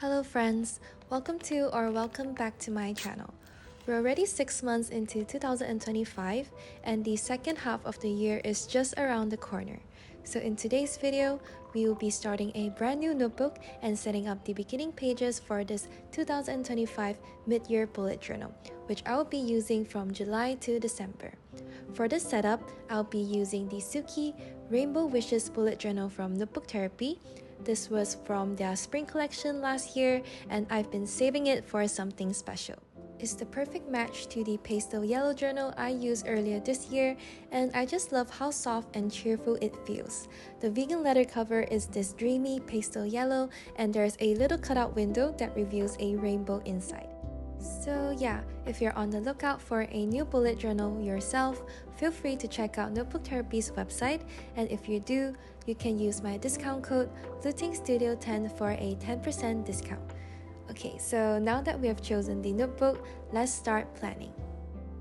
Hello friends, welcome back to my channel. We're already 6 months into 2025 and the second half of the year is just around the corner. So in today's video, we will be starting a brand new notebook and setting up the beginning pages for this 2025 mid-year bullet journal, which I will be using from July to December. For this setup, I'll be using the Tsuki Rainbow Wishes bullet journal from Notebook Therapy. This was from their spring collection last year and I've been saving it for something special. It's the perfect match to the pastel yellow journal I used earlier this year, and I just love how soft and cheerful it feels. The vegan leather cover is this dreamy pastel yellow, and there's a little cutout window that reveals a rainbow inside. So yeah, if you're on the lookout for a new bullet journal yourself, feel free to check out Notebook Therapy's website, and if you do, you can use my discount code lootengstudio10 for a 10% discount. Okay, so now that we have chosen the notebook, let's start planning.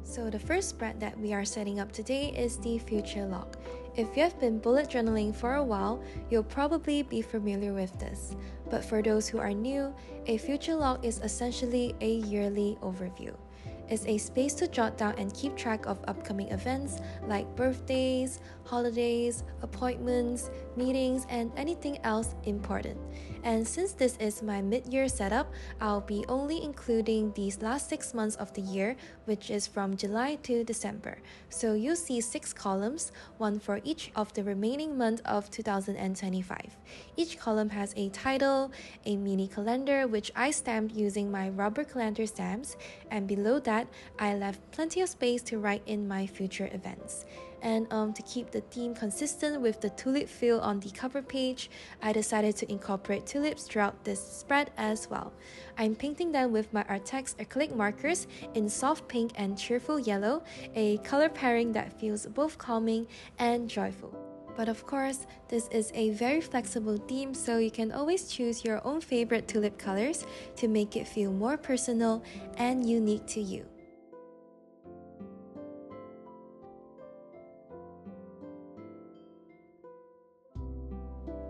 So the first spread that we are setting up today is the future log. If you have been bullet journaling for a while, you'll probably be familiar with this. But for those who are new, a future log is essentially a yearly overview. It's a space to jot down and keep track of upcoming events like birthdays, holidays, appointments, meetings, and anything else important. And since this is my mid-year setup, I'll be only including these last 6 months of the year, which is from July to December. So you'll see 6 columns, one for each of the remaining month of 2025. Each column has a title, a mini calendar which I stamped using my rubber calendar stamps, and below that, I left plenty of space to write in my future events. And to keep the theme consistent with the tulip feel on the cover page, I decided to incorporate tulips throughout this spread as well. I'm painting them with my Artex acrylic markers in soft pink and cheerful yellow, a color pairing that feels both calming and joyful. But of course, this is a very flexible theme, so you can always choose your own favorite tulip colors to make it feel more personal and unique to you.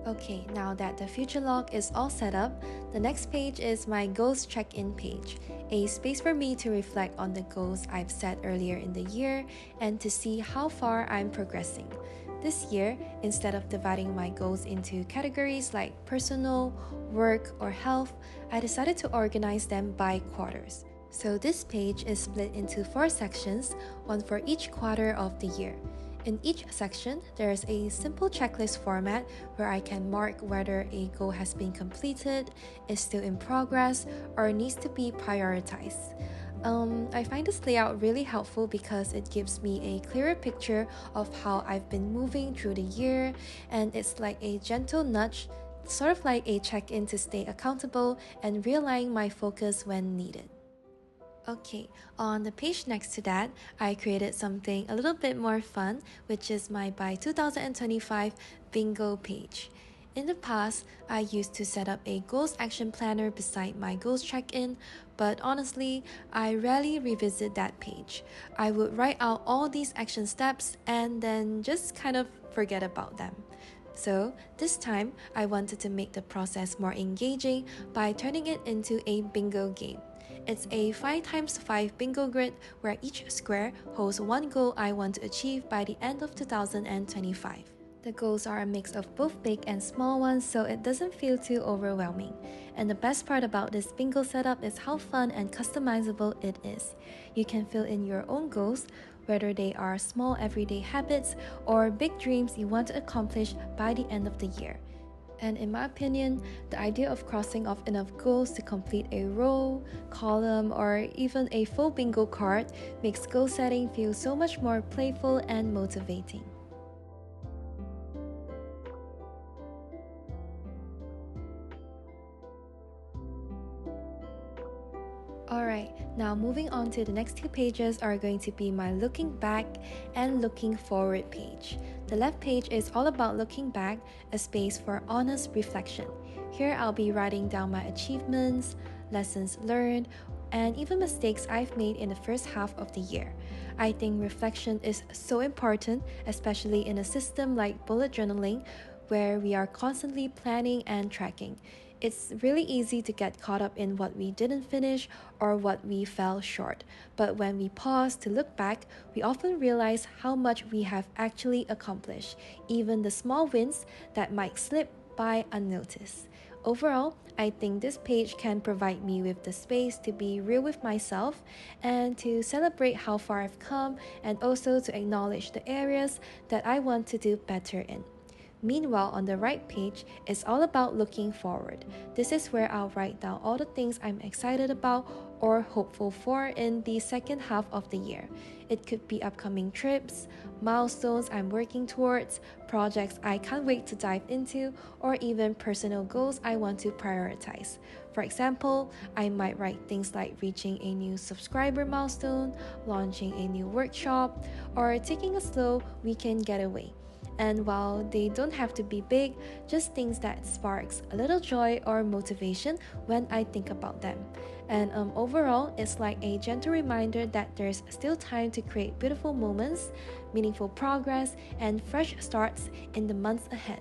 Okay, now that the future log is all set up, the next page is my goals check-in page, a space for me to reflect on the goals I've set earlier in the year and to see how far I'm progressing. This year, instead of dividing my goals into categories like personal, work, or health, I decided to organize them by quarters. So this page is split into 4 sections, one for each quarter of the year. In each section, there is a simple checklist format where I can mark whether a goal has been completed, is still in progress, or needs to be prioritized. I find this layout really helpful because it gives me a clearer picture of how I've been moving through the year, and it's like a gentle nudge, sort of like a check-in to stay accountable and realign my focus when needed. Okay, on the page next to that, I created something a little bit more fun, which is my by 2025 bingo page. In the past, I used to set up a goals action planner beside my goals check-in, but honestly, I rarely revisit that page. I would write out all these action steps and then just kind of forget about them. So this time, I wanted to make the process more engaging by turning it into a bingo game. It's a 5x5 bingo grid where each square holds one goal I want to achieve by the end of 2025. The goals are a mix of both big and small ones, so it doesn't feel too overwhelming. And the best part about this bingo setup is how fun and customizable it is. You can fill in your own goals, whether they are small everyday habits or big dreams you want to accomplish by the end of the year. And in my opinion, the idea of crossing off enough goals to complete a row, column, or even a full bingo card makes goal setting feel so much more playful and motivating. Alright, now moving on to the next 2 pages are going to be my looking back and looking forward page. The left page is all about looking back, a space for honest reflection. Here I'll be writing down my achievements, lessons learned, and even mistakes I've made in the first half of the year. I think reflection is so important, especially in a system like bullet journaling, where we are constantly planning and tracking. It's really easy to get caught up in what we didn't finish or what we fell short. But when we pause to look back, we often realize how much we have actually accomplished, even the small wins that might slip by unnoticed. Overall, I think this page can provide me with the space to be real with myself and to celebrate how far I've come, and also to acknowledge the areas that I want to do better in. Meanwhile, on the right page, it's all about looking forward. This is where I'll write down all the things I'm excited about or hopeful for in the second half of the year. It could be upcoming trips, milestones I'm working towards, projects I can't wait to dive into, or even personal goals I want to prioritize. For example, I might write things like reaching a new subscriber milestone, launching a new workshop, or taking a slow weekend getaway. And while they don't have to be big, just things that sparks a little joy or motivation when I think about them. And overall, it's like a gentle reminder that there's still time to create beautiful moments, meaningful progress, and fresh starts in the months ahead.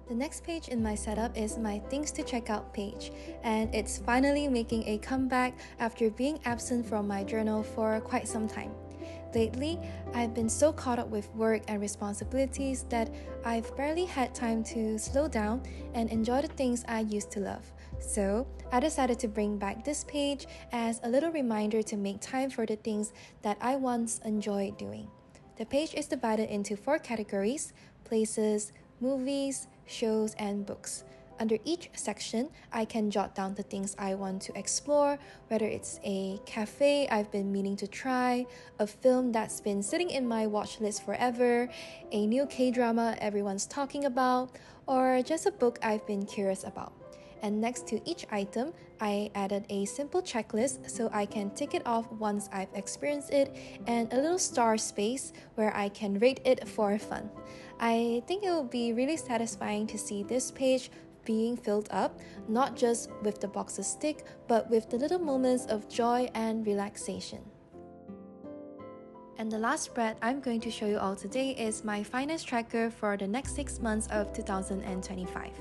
The next page in my setup is my things to check out page, and it's finally making a comeback after being absent from my journal for quite some time. Lately, I've been so caught up with work and responsibilities that I've barely had time to slow down and enjoy the things I used to love. So, I decided to bring back this page as a little reminder to make time for the things that I once enjoyed doing. The page is divided into 4 categories: places, movies, shows, and books. Under each section, I can jot down the things I want to explore, whether it's a cafe I've been meaning to try, a film that's been sitting in my watch list forever, a new K-drama everyone's talking about, or just a book I've been curious about. And next to each item, I added a simple checklist so I can tick it off once I've experienced it, and a little star space where I can rate it for fun. I think it will be really satisfying to see this page being filled up, not just with the boxes ticked, but with the little moments of joy and relaxation. And the last spread I'm going to show you all today is my finance tracker for the next 6 months of 2025.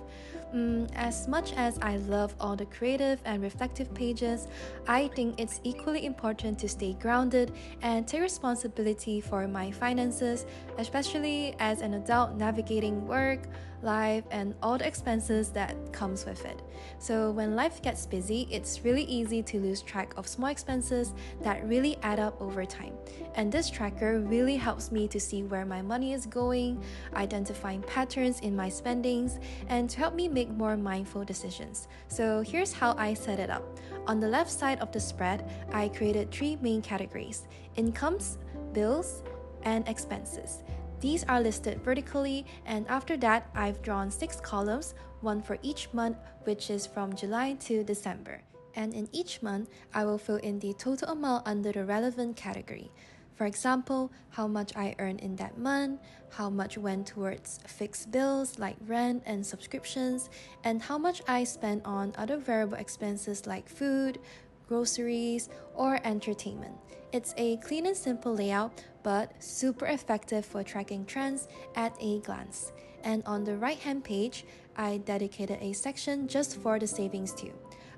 As much as I love all the creative and reflective pages, I think it's equally important to stay grounded and take responsibility for my finances, especially as an adult navigating work, life, and all the expenses that comes with it. So when life gets busy, it's really easy to lose track of small expenses that really add up over time. And this tracker really helps me to see where my money is going, identifying patterns in my spendings, and to help me make more mindful decisions. So here's how I set it up. On the left side of the spread, I created 3 main categories: incomes, bills, and expenses. These are listed vertically, and after that, I've drawn 6 columns, one for each month, which is from July to December. And in each month, I will fill in the total amount under the relevant category. For example, how much I earned in that month, how much went towards fixed bills like rent and subscriptions, and how much I spent on other variable expenses like food, groceries, or entertainment. It's a clean and simple layout, but super effective for tracking trends at a glance. And on the right-hand page, I dedicated a section just for the savings too.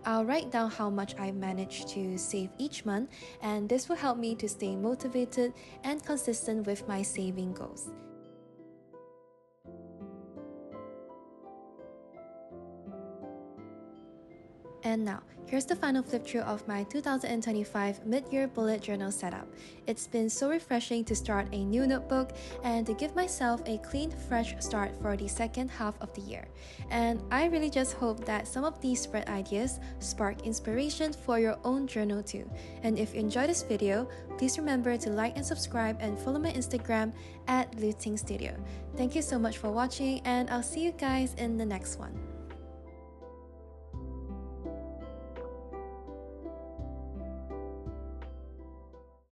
I'll write down how much I managed to save each month, and this will help me to stay motivated and consistent with my saving goals. And now, here's the final flip through of my 2025 mid-year bullet journal setup. It's been so refreshing to start a new notebook and to give myself a clean, fresh start for the second half of the year. And I really just hope that some of these spread ideas spark inspiration for your own journal too. And if you enjoyed this video, please remember to like and subscribe and follow my Instagram at lootengstudio. Thank you so much for watching, and I'll see you guys in the next one.